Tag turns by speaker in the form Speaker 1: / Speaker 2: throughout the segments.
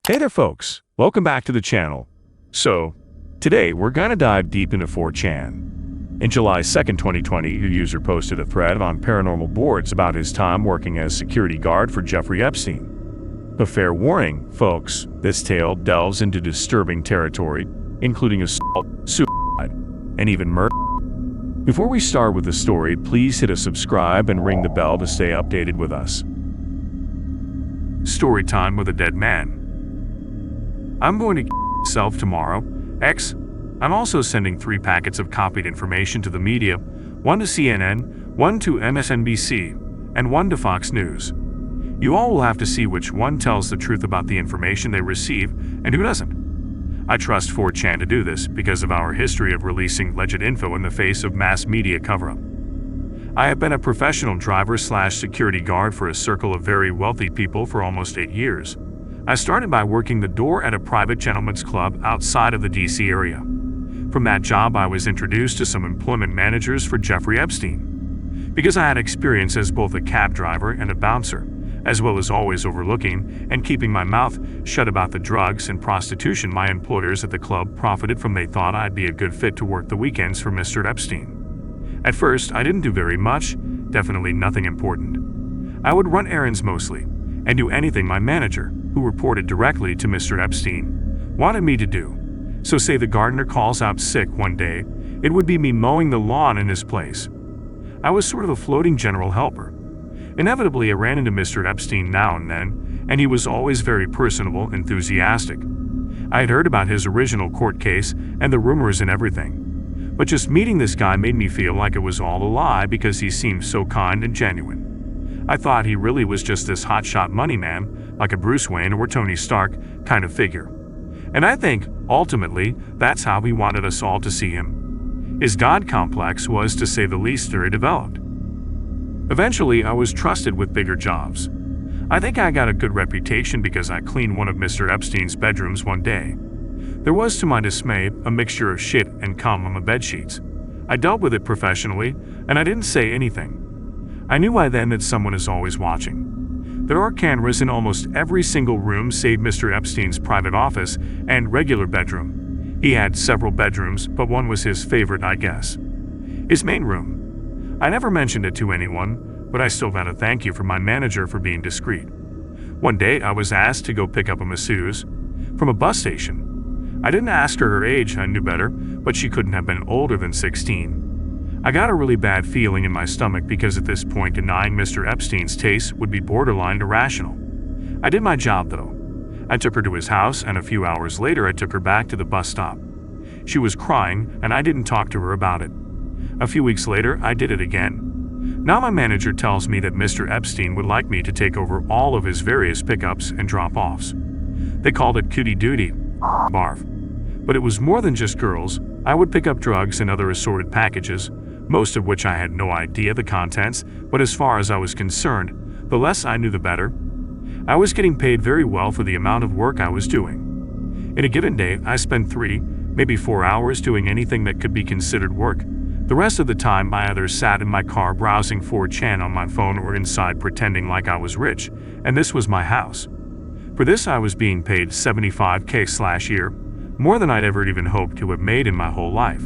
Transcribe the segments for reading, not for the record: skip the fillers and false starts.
Speaker 1: Hey there folks, welcome back to the channel. So, today we're gonna dive deep into 4chan. In July 2nd, 2020, a user posted a thread on paranormal boards about his time working as security guard for Jeffrey Epstein. A fair warning, folks, this tale delves into disturbing territory, including assault, suicide, and even murder. Before we start with the story, please hit a subscribe and ring the bell to stay updated with us. Story time with a dead man. I'm going to myself tomorrow. X. I'm also sending 3 packets of copied information to the media, 1 to CNN, 1 to MSNBC, and 1 to Fox News. You all will have to see which one tells the truth about the information they receive and who doesn't. I trust 4chan to do this because of our history of releasing alleged info in the face of mass media cover-up. I have been a professional driver/security guard for a circle of very wealthy people for almost 8 years. I started by working the door at a private gentleman's club outside of the DC area. From that job, I was introduced to some employment managers for Jeffrey Epstein. Because I had experience as both a cab driver and a bouncer, as well as always overlooking and keeping my mouth shut about the drugs and prostitution my employers at the club profited from, they thought I'd be a good fit to work the weekends for Mr. Epstein. At first, I didn't do very much, definitely nothing important. I would run errands mostly, and do anything my manager, who reported directly to Mr. Epstein, wanted me to do. So say the gardener calls out sick one day, it would be me mowing the lawn in his place. I was sort of a floating general helper. Inevitably, I ran into Mr. Epstein now and then, and he was always very personable, enthusiastic. I had heard about his original court case and the rumors and everything. But just meeting this guy made me feel like it was all a lie because he seemed so kind and genuine. I thought he really was just this hotshot money man, like a Bruce Wayne or Tony Stark kind of figure. And I think, ultimately, that's how he wanted us all to see him. His God complex was, to say the least, very developed. Eventually, I was trusted with bigger jobs. I think I got a good reputation because I cleaned one of Mr. Epstein's bedrooms one day. There was, to my dismay, a mixture of shit and cum on the bedsheets. I dealt with it professionally, and I didn't say anything. I knew by then that someone is always watching. There are cameras in almost every single room save Mr. Epstein's private office and regular bedroom. He had several bedrooms, but one was his favorite, I guess. His main room. I never mentioned it to anyone, but I still got a thank you from my manager for being discreet. One day, I was asked to go pick up a masseuse from a bus station. I didn't ask her age, I knew better, but she couldn't have been older than 16. I got a really bad feeling in my stomach because at this point denying Mr. Epstein's taste would be borderline irrational. I did my job though. I took her to his house, and a few hours later I took her back to the bus stop. She was crying, and I didn't talk to her about it. A few weeks later, I did it again. Now my manager tells me that Mr. Epstein would like me to take over all of his various pickups and drop-offs. They called it cutie duty, barf. But it was more than just girls. I would pick up drugs and other assorted packages, most of which I had no idea the contents, but as far as I was concerned, the less I knew the better. I was getting paid very well for the amount of work I was doing. In a given day, I spent 3, maybe 4 hours doing anything that could be considered work. The rest of the time, I either sat in my car browsing 4chan on my phone or inside pretending like I was rich, and this was my house. For this, I was being paid $75K/year, more than I'd ever even hoped to have made in my whole life.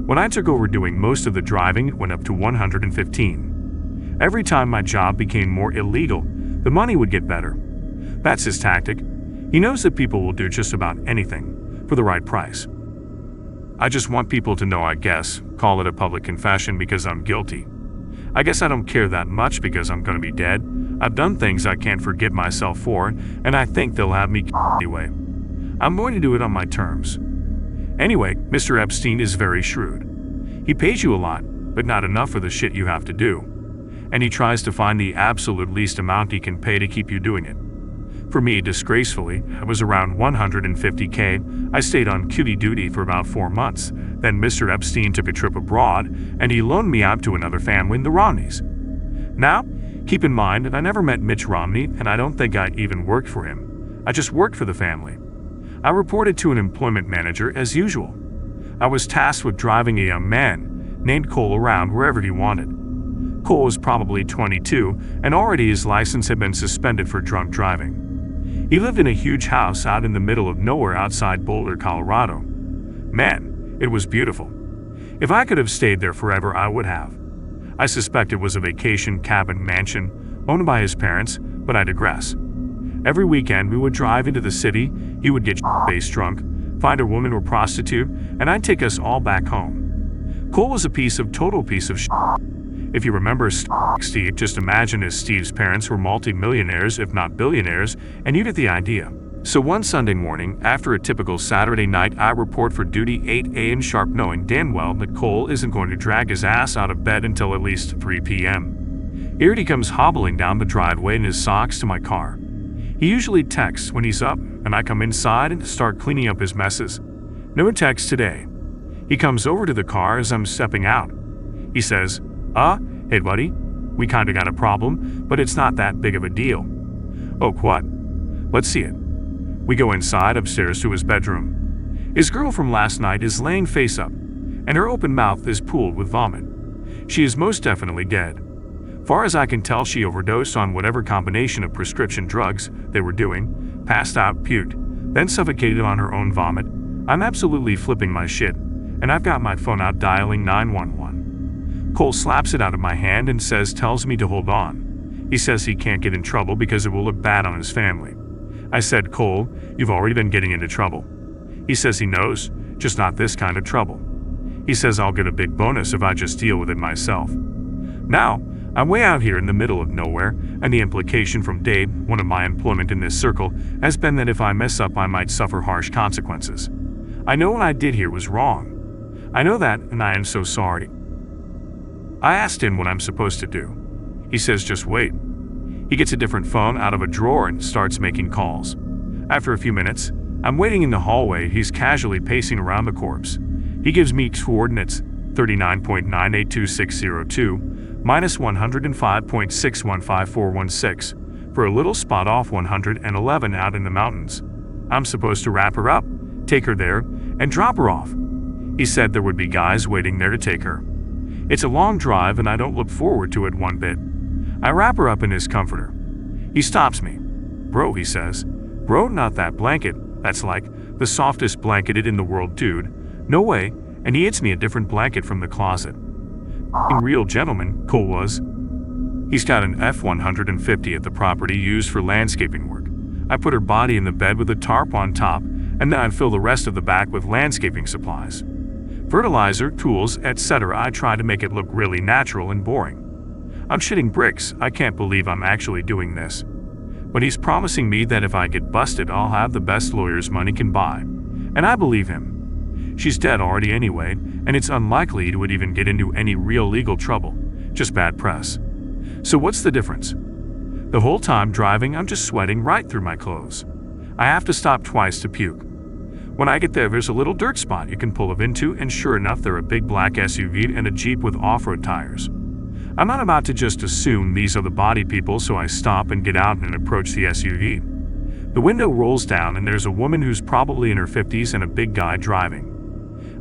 Speaker 1: When I took over doing most of the driving, it went up to 115. Every time my job became more illegal, the money would get better. That's his tactic. He knows that people will do just about anything for the right price. I just want people to know, I guess, call it a public confession because I'm guilty. I guess I don't care that much because I'm going to be dead. I've done things I can't forgive myself for, and I think they'll have me anyway. I'm going to do it on my terms. Anyway, Mr. Epstein is very shrewd. He pays you a lot, but not enough for the shit you have to do. And he tries to find the absolute least amount he can pay to keep you doing it. For me, disgracefully, it was around 150K. I stayed on cutie duty for about 4 months. Then Mr. Epstein took a trip abroad, and he loaned me out to another family in the Romneys. Now, keep in mind that I never met Mitch Romney, and I don't think I even worked for him. I just worked for the family. I reported to an employment manager as usual. I was tasked with driving a young man named Cole around wherever he wanted. Cole was probably 22, and already his license had been suspended for drunk driving. He lived in a huge house out in the middle of nowhere outside Boulder, Colorado. Man, it was beautiful. If I could have stayed there forever, I would have. I suspect it was a vacation cabin mansion owned by his parents, but I digress. Every weekend we would drive into the city, he would get face drunk, find a woman or prostitute, and I'd take us all back home. Cole was a total piece of shit. If you remember Steve, just imagine if Steve's parents were multi-millionaires, if not billionaires, and you get the idea. So one Sunday morning, after a typical Saturday night, I report for duty 8 a.m. sharp, knowing damn well that Cole isn't going to drag his ass out of bed until at least 3 p.m. Here he comes hobbling down the driveway in his socks to my car. He usually texts when he's up, and I come inside and start cleaning up his messes. No text today. He comes over to the car as I'm stepping out. He says, hey buddy, we kinda got a problem, but it's not that big of a deal. Oh, what? Let's see it. We go inside upstairs to his bedroom. His girl from last night is laying face up, and her open mouth is pooled with vomit. She is most definitely dead. Far as I can tell, she overdosed on whatever combination of prescription drugs they were doing, passed out, puked, then suffocated on her own vomit. I'm absolutely flipping my shit, and I've got my phone out dialing 911. Cole slaps it out of my hand and tells me to hold on. He says he can't get in trouble because it will look bad on his family. I said, Cole, you've already been getting into trouble. He says he knows, just not this kind of trouble. He says I'll get a big bonus if I just deal with it myself. Now, I'm way out here in the middle of nowhere, and the implication from day one of my employment in this circle has been that if I mess up, I might suffer harsh consequences. I know what I did here was wrong. I know that, and I am so sorry. I asked him what I'm supposed to do. He says just wait. He gets a different phone out of a drawer and starts making calls. After a few minutes, I'm waiting in the hallway. He's casually pacing around the corpse. He gives me coordinates 39.982602 minus 105.615416 for a little spot off 111 out in the mountains. I'm supposed to wrap her up, take her there, and drop her off. He said there would be guys waiting there to take her. It's a long drive and I don't look forward to it one bit. I wrap her up in his comforter. He stops me. Bro, he says. Bro, not that blanket. That's like the softest blanketed in the world, dude. No way. And he hits me a different blanket from the closet. Real gentleman, Cole was. He's got an F-150 at the property used for landscaping work. I put her body in the bed with a tarp on top, and then I fill the rest of the back with landscaping supplies. Fertilizer, tools, etc. I try to make it look really natural and boring. I'm shitting bricks. I can't believe I'm actually doing this. But he's promising me that if I get busted, I'll have the best lawyers money can buy. And I believe him. She's dead already anyway, and it's unlikely he would even get into any real legal trouble, just bad press. So what's the difference? The whole time driving, I'm just sweating right through my clothes. I have to stop twice to puke. When I get there, there's a little dirt spot you can pull up into, and sure enough, there are a big black SUV and a Jeep with off-road tires. I'm not about to just assume these are the body people, so I stop and get out and approach the SUV. The window rolls down, and there's a woman who's probably in her 50s and a big guy driving.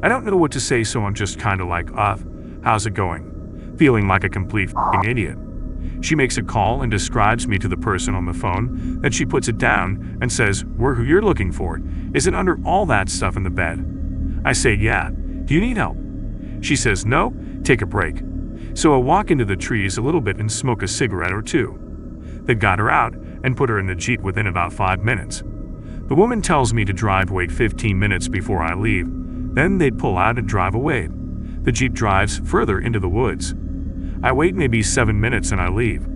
Speaker 1: I don't know what to say, so I'm just kinda like, how's it going? Feeling like a complete f***ing idiot. She makes a call and describes me to the person on the phone, then she puts it down and says, we're who you're looking for. Is it under all that stuff in the bed? I say, yeah. Do you need help? She says, no, take a break. So I walk into the trees a little bit and smoke a cigarette or two. They got her out and put her in the Jeep within about 5 minutes. The woman tells me to wait 15 minutes before I leave. Then they'd pull out and drive away. The Jeep drives further into the woods. I wait maybe 7 minutes and I leave.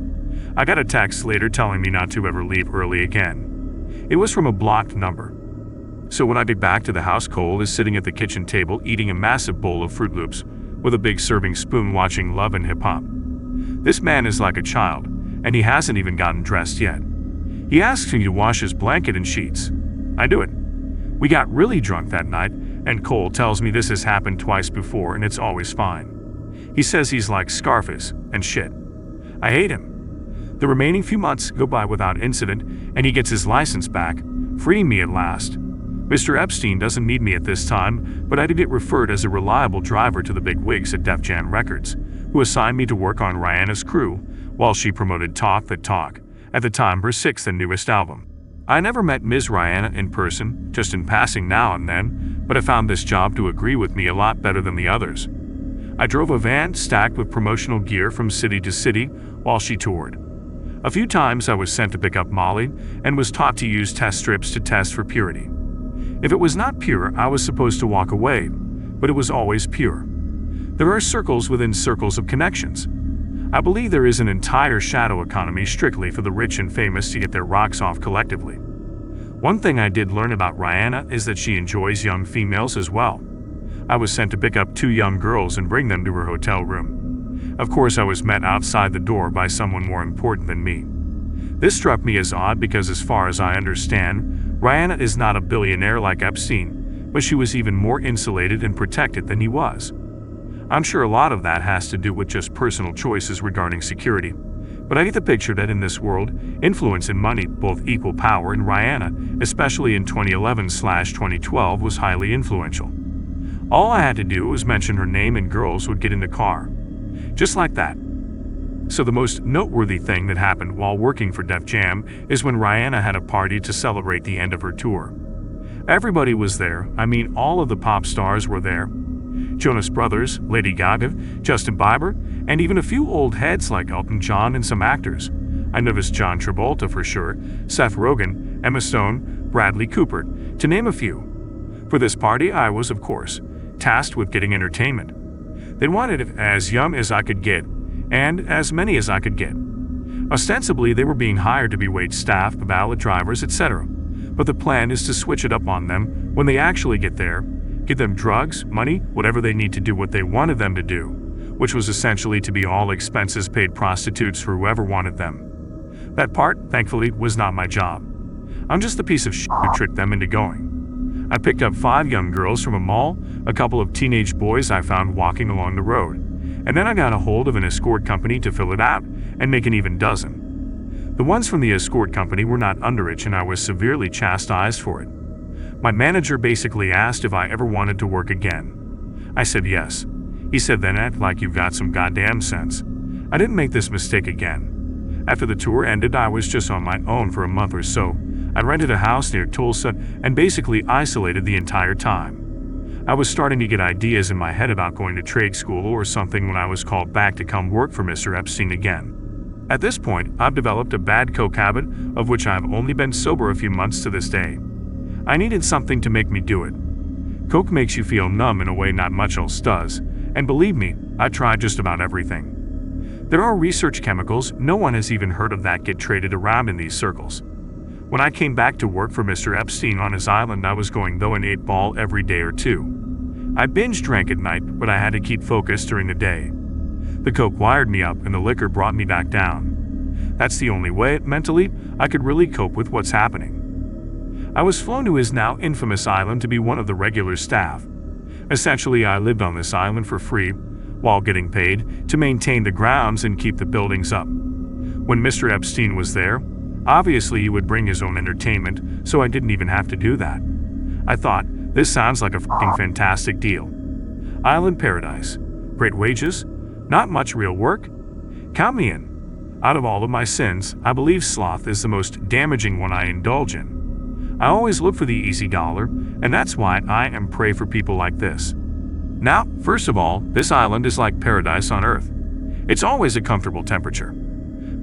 Speaker 1: I got a text later telling me not to ever leave early again. It was from a blocked number. So when I get back to the house, Cole is sitting at the kitchen table eating a massive bowl of Fruit Loops with a big serving spoon, watching Love and Hip Hop. This man is like a child, and he hasn't even gotten dressed yet. He asks me to wash his blanket and sheets. I do it. We got really drunk that night, and Cole tells me this has happened twice before and it's always fine. He says he's like Scarface and shit. I hate him. The remaining few months go by without incident, and he gets his license back, freeing me at last. Mr. Epstein doesn't need me at this time, but I did get referred as a reliable driver to the big wigs at Def Jam Records, who assigned me to work on Rihanna's crew while she promoted Talk That Talk, at the time her 6th and newest album. I never met Ms. Rihanna in person, just in passing now and then, but I found this job to agree with me a lot better than the others. I drove a van stacked with promotional gear from city to city while she toured. A few times I was sent to pick up Molly and was taught to use test strips to test for purity. If it was not pure, I was supposed to walk away, but it was always pure. There are circles within circles of connections. I believe there is an entire shadow economy strictly for the rich and famous to get their rocks off collectively. One thing I did learn about Rihanna is that she enjoys young females as well. I was sent to pick up 2 young girls and bring them to her hotel room. Of course, I was met outside the door by someone more important than me. This struck me as odd because, as far as I understand, Rihanna is not a billionaire like Epstein, but she was even more insulated and protected than he was. I'm sure a lot of that has to do with just personal choices regarding security, but I get the picture that in this world, influence and money both equal power, and Rihanna, especially in 2011/2012, was highly influential. All I had to do was mention her name and girls would get in the car. Just like that. So the most noteworthy thing that happened while working for Def Jam is when Rihanna had a party to celebrate the end of her tour. Everybody was there. I mean, all of the pop stars were there. Jonas Brothers, Lady Gaga, Justin Bieber, and even a few old heads like Elton John and some actors. I noticed John Travolta for sure, Seth Rogen, Emma Stone, Bradley Cooper, to name a few. For this party, I was, of course, tasked with getting entertainment. They wanted it as young as I could get, and as many as I could get. Ostensibly, they were being hired to be wait staff, valet drivers, etc. But the plan is to switch it up on them when they actually get there, give them drugs, money, whatever they need to do what they wanted them to do, which was essentially to be all expenses paid prostitutes for whoever wanted them. That part, thankfully, was not my job. I'm just the piece of shit who tricked them into going. I picked up 5 young girls from a mall, a couple of teenage boys I found walking along the road, and then I got a hold of an escort company to fill it out and make an even dozen. The ones from the escort company were not underage, and I was severely chastised for it. My manager basically asked if I ever wanted to work again. I said yes. He said, "Then act like you've got some goddamn sense. I didn't make this mistake again." After the tour ended, I was just on my own for a month or so. I rented a house near Tulsa and basically isolated the entire time. I was starting to get ideas in my head about going to trade school or something when I was called back to come work for Mr. Epstein again. At this point, I've developed a bad coke habit, of which I've only been sober a few months to this day. I needed something to make me do it. Coke makes you feel numb in a way not much else does, and believe me, I tried just about everything. There are research chemicals, no one has even heard of, that get traded around in these circles. When I came back to work for Mr. Epstein on his island, I was going though an 8-ball every day or two. I binge drank at night, but I had to keep focused during the day. The coke wired me up and the liquor brought me back down. That's the only way, mentally, I could really cope with what's happening. I was flown to his now infamous island to be one of the regular staff. Essentially, I lived on this island for free, while getting paid to maintain the grounds and keep the buildings up. When Mr. Epstein was there, obviously he would bring his own entertainment, so I didn't even have to do that. I thought, this sounds like a f***ing fantastic deal. Island paradise. Great wages. Not much real work. Count me in. Out of all of my sins, I believe sloth is the most damaging one I indulge in. I always look for the easy dollar, and that's why I am prey for people like this. Now, first of all, this island is like paradise on earth. It's always a comfortable temperature.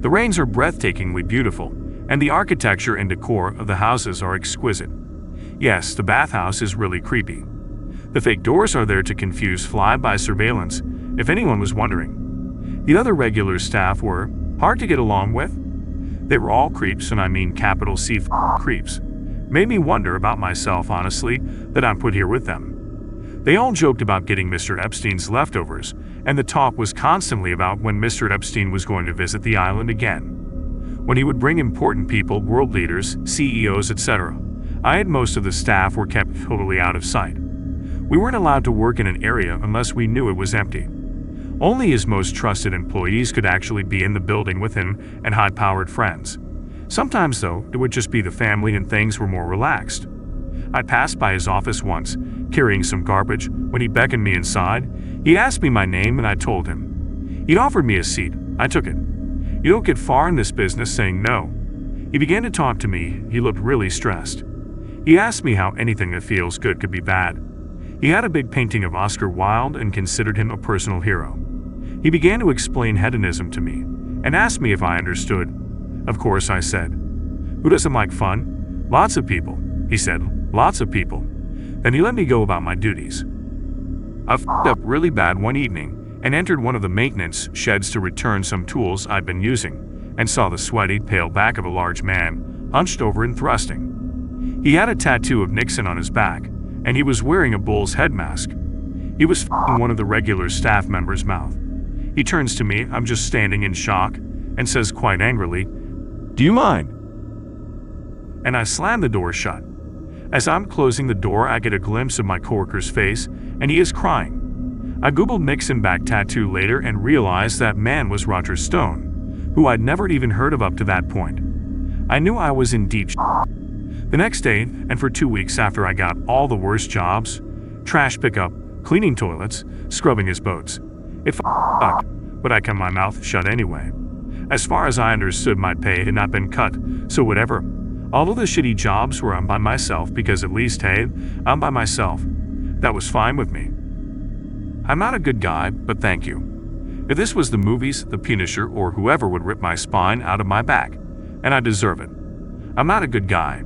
Speaker 1: The rains are breathtakingly beautiful, and the architecture and decor of the houses are exquisite. Yes, the bathhouse is really creepy. The fake doors are there to confuse fly-by surveillance, if anyone was wondering. The other regular staff were hard to get along with. They were all creeps, and I mean capital C creeps. Made me wonder about myself, honestly, that I'm put here with them. They all joked about getting Mr. Epstein's leftovers, and the talk was constantly about when Mr. Epstein was going to visit the island again. When he would bring important people, world leaders, CEOs, etc. I and most of the staff were kept totally out of sight. We weren't allowed to work in an area unless we knew it was empty. Only his most trusted employees could actually be in the building with him and high-powered friends. Sometimes, though, it would just be the family and things were more relaxed. I passed by his office once, carrying some garbage. When he beckoned me inside, he asked me my name and I told him. He'd offered me a seat. I took it. You don't get far in this business saying no. He began to talk to me. He looked really stressed. He asked me how anything that feels good could be bad. He had a big painting of Oscar Wilde and considered him a personal hero. He began to explain hedonism to me and asked me if I understood. Of course, I said. Who doesn't like fun? Lots of people, he said. Lots of people. Then he let me go about my duties. I f***ed up really bad one evening and entered one of the maintenance sheds to return some tools I'd been using and saw the sweaty, pale back of a large man, hunched over and thrusting. He had a tattoo of Nixon on his back, and he was wearing a bull's head mask. He was f***ing one of the regular staff members' mouth. He turns to me, I'm just standing in shock, and says quite angrily, "Do you mind?" And I slam the door shut. As I'm closing the door, I get a glimpse of my coworker's face, and he is crying. I googled Nixon back tattoo later and realized that man was Roger Stone, who I'd never even heard of up to that point. I knew I was in deep shit. The next day, and for 2 weeks after, I got all the worst jobs: trash pickup, cleaning toilets, scrubbing his boats. It sucked, but I kept my mouth shut anyway. As far as I understood, my pay had not been cut, so whatever. All of the shitty jobs were by myself because at least, hey, I'm by myself. That was fine with me. I'm not a good guy, but thank you. If this was the movies, the Punisher or whoever would rip my spine out of my back, and I deserve it. I'm not a good guy.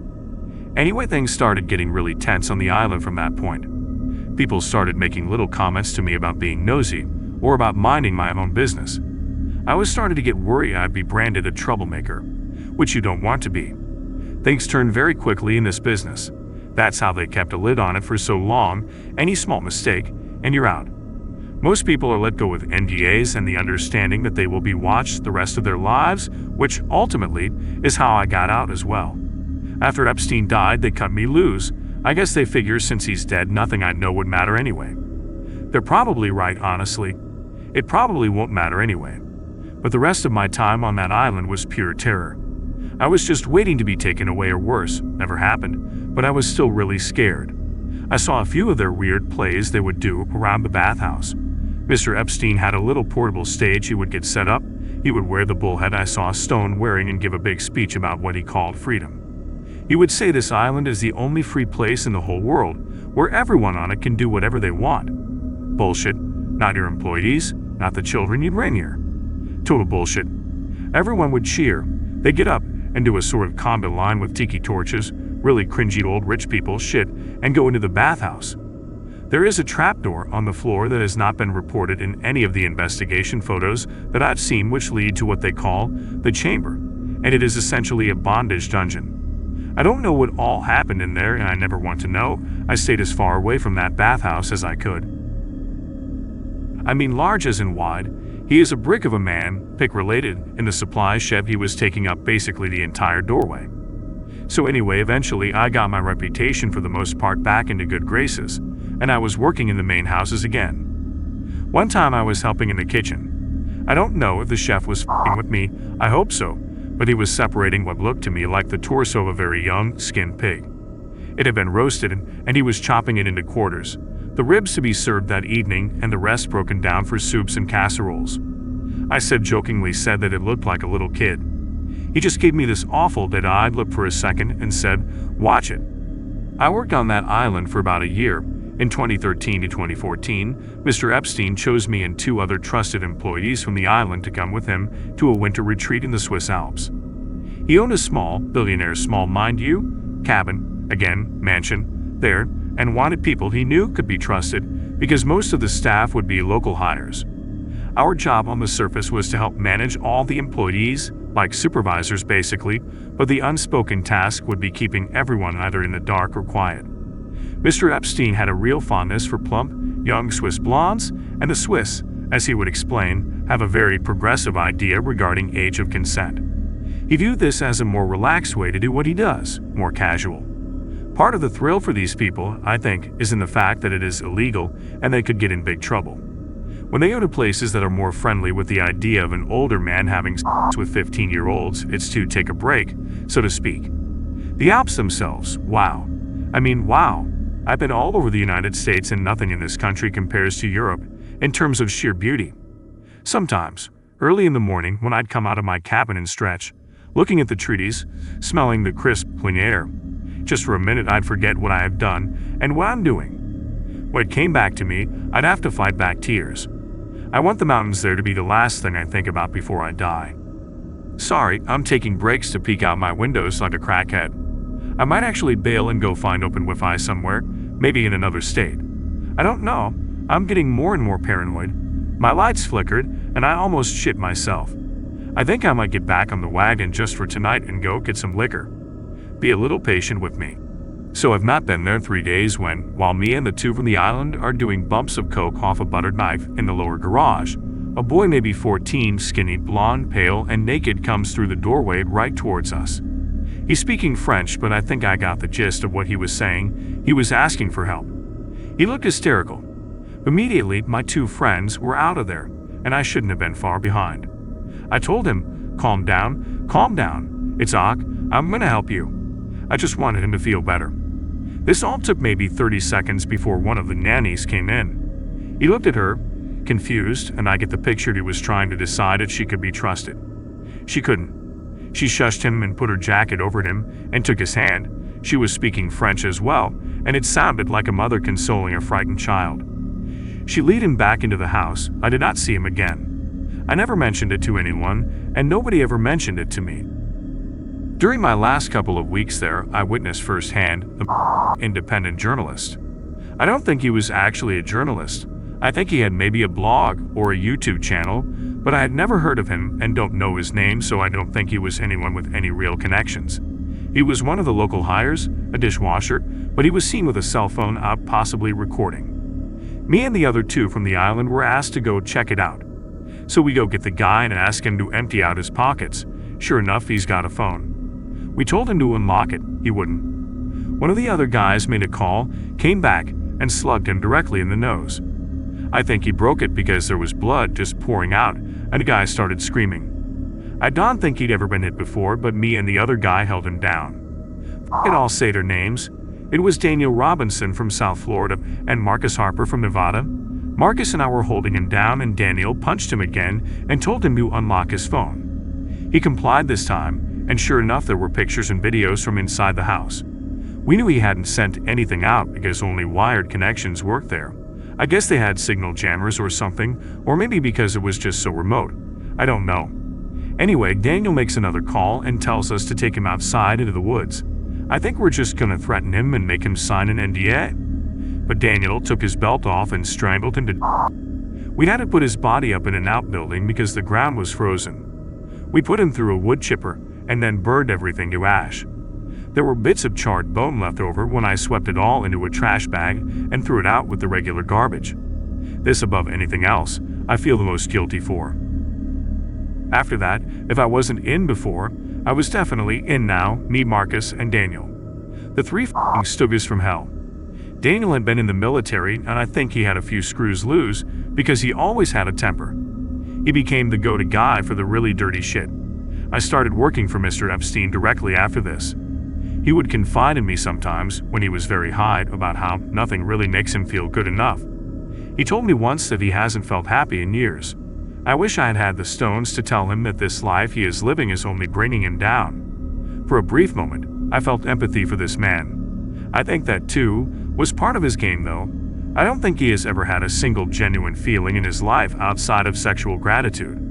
Speaker 1: Anyway, things started getting really tense on the island from that point. People started making little comments to me about being nosy or about minding my own business. I was starting to get worried I'd be branded a troublemaker, which you don't want to be. Things turn very quickly in this business. That's how they kept a lid on it for so long. Any small mistake, and you're out. Most people are let go with NDAs and the understanding that they will be watched the rest of their lives, which ultimately is how I got out as well. After Epstein died, they cut me loose. I guess they figure since he's dead, nothing I know would matter anyway. They're probably right, honestly. It probably won't matter anyway. But the rest of my time on that island was pure terror. I was just waiting to be taken away, or worse. Never happened, but I was still really scared. I saw a few of their weird plays they would do around the bathhouse. Mr. Epstein had a little portable stage he would get set up. He would wear the bullhead I saw Stone wearing and give a big speech about what he called freedom. He would say this island is the only free place in the whole world where everyone on it can do whatever they want. Bullshit. Not your employees, not the children you'd bring here. Total bullshit. Everyone would cheer. They'd get up and do a sort of combat line with tiki torches, really cringy old rich people shit, and go into the bathhouse. There is a trapdoor on the floor that has not been reported in any of the investigation photos that I've seen, which lead to what they call the chamber, and it is essentially a bondage dungeon. I don't know what all happened in there, and I never want to know. I stayed as far away from that bathhouse as I could. I mean large as in wide. He is a brick of a man, pick-related. In the supply shed, he was taking up basically the entire doorway. So anyway, eventually I got my reputation for the most part back into good graces, and I was working in the main houses again. One time I was helping in the kitchen. I don't know if the chef was f***ing with me, I hope so, but he was separating what looked to me like the torso of a very young, skinned pig. It had been roasted, and he was chopping it into quarters. The ribs to be served that evening, and the rest broken down for soups and casseroles. I jokingly said that it looked like a little kid. He just gave me this awful dead-eyed look for a second and said, "Watch it." I worked on that island for about a year. In 2013 to 2014, Mr. Epstein chose me and 2 other trusted employees from the island to come with him to a winter retreat in the Swiss Alps. He owned a small, billionaire small mind you, cabin, again, mansion, there, and wanted people he knew could be trusted because most of the staff would be local hires. Our job on the surface was to help manage all the employees, like supervisors basically, but the unspoken task would be keeping everyone either in the dark or quiet. Mr. Epstein had a real fondness for plump, young Swiss blondes, and the Swiss, as he would explain, have a very progressive idea regarding age of consent. He viewed this as a more relaxed way to do what he does, more casual. Part of the thrill for these people, I think, is in the fact that it is illegal and they could get in big trouble. When they go to places that are more friendly with the idea of an older man having sex with 15-year-olds, it's to take a break, so to speak. The Alps themselves, wow. I mean, wow. I've been all over the United States and nothing in this country compares to Europe in terms of sheer beauty. Sometimes, early in the morning when I'd come out of my cabin and stretch, looking at the treaties, smelling the crisp, clean air. Just for a minute I'd forget what I have done and what I'm doing. When it came back to me, I'd have to fight back tears. I want the mountains there to be the last thing I think about before I die. Sorry, I'm taking breaks to peek out my windows like a crackhead. I might actually bail and go find open Wi-Fi somewhere, maybe in another state. I don't know, I'm getting more and more paranoid. My lights flickered, and I almost shit myself. I think I might get back on the wagon just for tonight and go get some liquor. Be a little patient with me. So I've not been there 3 days when, while me and the two from the island are doing bumps of coke off a buttered knife in the lower garage, a boy maybe 14, skinny, blonde, pale, and naked comes through the doorway right towards us. He's speaking French, but I think I got the gist of what he was saying. He was asking for help. He looked hysterical. Immediately, my two friends were out of there, and I shouldn't have been far behind. I told him, calm down. It's Ok, I'm gonna help you. I just wanted him to feel better. This all took maybe 30 seconds before one of the nannies came in. He looked at her, confused, and I get the picture he was trying to decide if she could be trusted. She couldn't. She shushed him and put her jacket over him and took his hand. She was speaking French as well, and it sounded like a mother consoling a frightened child. She led him back into the house. I did not see him again. I never mentioned it to anyone, and nobody ever mentioned it to me. During my last couple of weeks there, I witnessed firsthand the independent journalist. I don't think he was actually a journalist. I think he had maybe a blog or a YouTube channel, but I had never heard of him and don't know his name, so I don't think he was anyone with any real connections. He was one of the local hires, a dishwasher, but he was seen with a cell phone out, possibly recording. Me and the other two from the island were asked to go check it out. So we go get the guy and ask him to empty out his pockets. Sure enough, he's got a phone. We told him to unlock it. He wouldn't. One of the other guys made a call, came back, and slugged him directly in the nose. I think he broke it because there was blood just pouring out, and the guy started screaming. I don't think he'd ever been hit before, but me and the other guy held him down. F*** it, all say their names. It was Daniel Robinson from South Florida and Marcus Harper from Nevada. Marcus and I were holding him down, and Daniel punched him again and told him to unlock his phone. He complied this time, and sure enough there were pictures and videos from inside the house. We knew he hadn't sent anything out because only wired connections worked there. I guess they had signal jammers or something, or maybe because it was just so remote. I don't know. Anyway, Daniel makes another call and tells us to take him outside into the woods. I think we're just gonna threaten him and make him sign an NDA. But Daniel took his belt off and strangled him to We had to put his body up in an outbuilding because the ground was frozen. We put him through a wood chipper and then burned everything to ash. There were bits of charred bone left over when I swept it all into a trash bag and threw it out with the regular garbage. This above anything else, I feel the most guilty for. After that, if I wasn't in before, I was definitely in now, me, Marcus, and Daniel. The three f***ing stooges from hell. Daniel had been in the military, and I think he had a few screws loose because he always had a temper. He became the go-to guy for the really dirty shit. I started working for Mr. Epstein directly after this. He would confide in me sometimes when he was very high about how nothing really makes him feel good enough. He told me once that he hasn't felt happy in years. I wish I had had the stones to tell him that this life he is living is only bringing him down. For a brief moment, I felt empathy for this man. I think that, too, was part of his game, though. I don't think he has ever had a single genuine feeling in his life outside of sexual gratitude.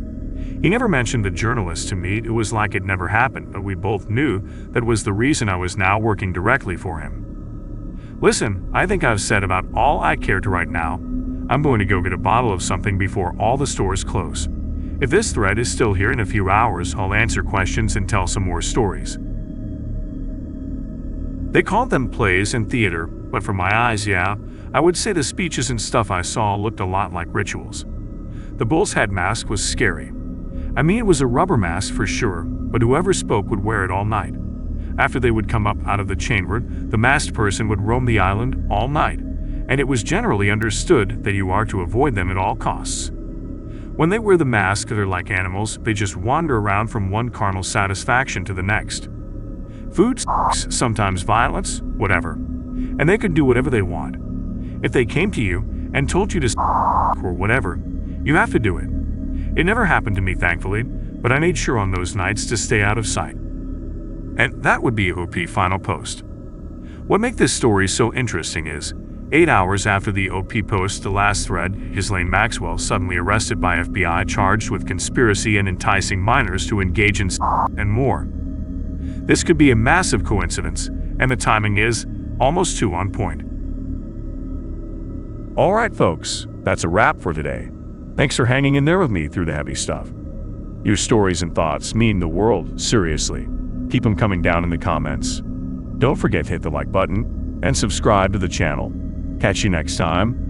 Speaker 1: He never mentioned the journalist to me. It was like it never happened, but we both knew that was the reason I was now working directly for him. Listen, I think I've said about all I care to right now. I'm going to go get a bottle of something before all the stores close. If this thread is still here in a few hours, I'll answer questions and tell some more stories. They called them plays and theater, but from my eyes, yeah, I would say the speeches and stuff I saw looked a lot like rituals. The bull's head mask was scary. I mean, it was a rubber mask for sure, but whoever spoke would wear it all night. After they would come up out of the chamber, the masked person would roam the island all night, and it was generally understood that you are to avoid them at all costs. When they wear the mask, they're like animals. They just wander around from one carnal satisfaction to the next. Food, sex, sometimes violence, whatever. And they could do whatever they want. If they came to you and told you to or whatever, you have to do it. It never happened to me, thankfully, but I made sure on those nights to stay out of sight. And that would be OP final post. What makes this story so interesting is, 8 hours after the OP post the last thread, Ghislaine Maxwell suddenly arrested by FBI charged with conspiracy and enticing minors to engage in and more. This could be a massive coincidence, and the timing is almost too on point. Alright folks, that's a wrap for today. Thanks for hanging in there with me through the heavy stuff. Your stories and thoughts mean the world, seriously. Keep them coming down in the comments. Don't forget to hit the like button and subscribe to the channel. Catch you next time.